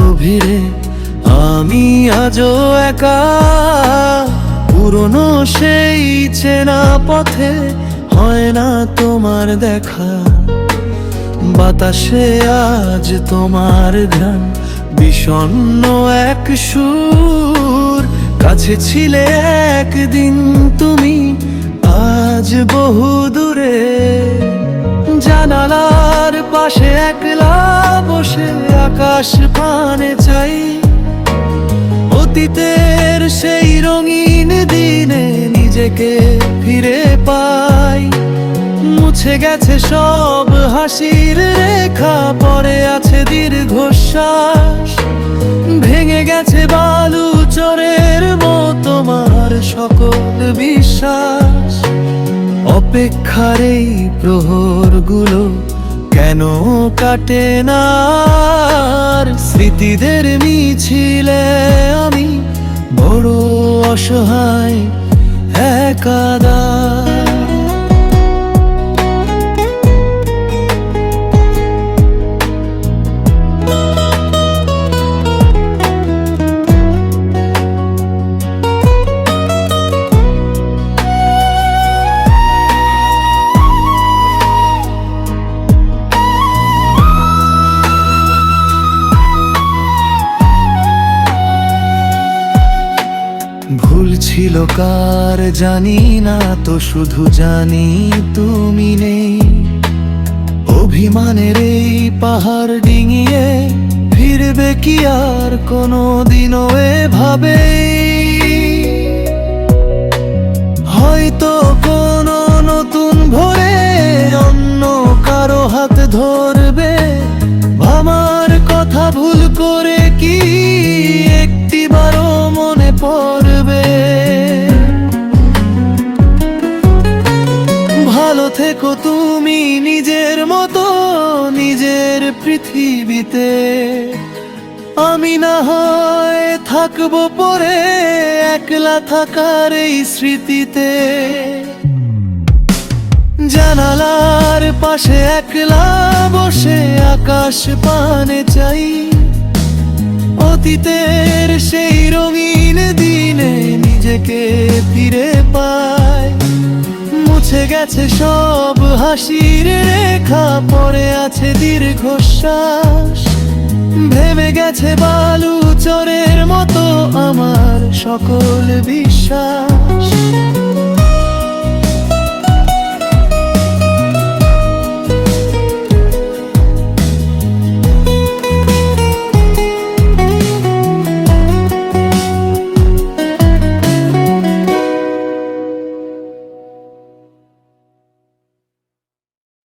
গভীরে আমি আজও একা, পুরনো সেই চেনা পথে হয় না তোমার দেখা। বাতাসে আজ তোমার ঘ্রাণ, বিষণ্ণ এক সুর। কাছে ছিলে একদিন তুমি, আজ বহু দূরে। জানালার পাশে একলা বসে আকাশ পানে চাই, অতীতের সেই রঙিন দিনে নিজেকে ফিরে পাই। মুছে গেছে সব হাসির রেখা, পড়ে আছে দীর্ঘশ্বাস। ভেঙে গেছে বালু চরের মতো তোমার সকল বিশ্বাস। অপেক্ষার এই প্রহরগুলো কেন কাটে না? স্মৃতিদের মিছিলে আমি বড় অসহায় একাদা। ভুল ছিল কার জানি না, তো শুধু জানি তুমি নেই। অভিমানের এই পাহাড় ডিঙিয়ে ফিরবে কি আর কোনো দিনও এভাবে? হয়তো কোনো নতুন ভোরে অন্য কারো হাত ধরবে। আমার কথা ভুল করে কি একটিবারও মনে পড়বে? ভালো থেকো তুমি নিজের মতো, নিজের পৃথিবীতে। আমি না হয় থাকবো পরে একলা থাকার এই স্মৃতিতে। জানালার পাশে একলা বসে আকাশ পানে চাই, অতীতের সেই রঙিন দিনে নিজেকে ফিরে পাই। মুছে গেছে সব হাসির রেখা, পড়ে আছে দীর্ঘশ্বাস। ভেবে গেছে বালু চরের মতো আমার সকল বিশ্বাস।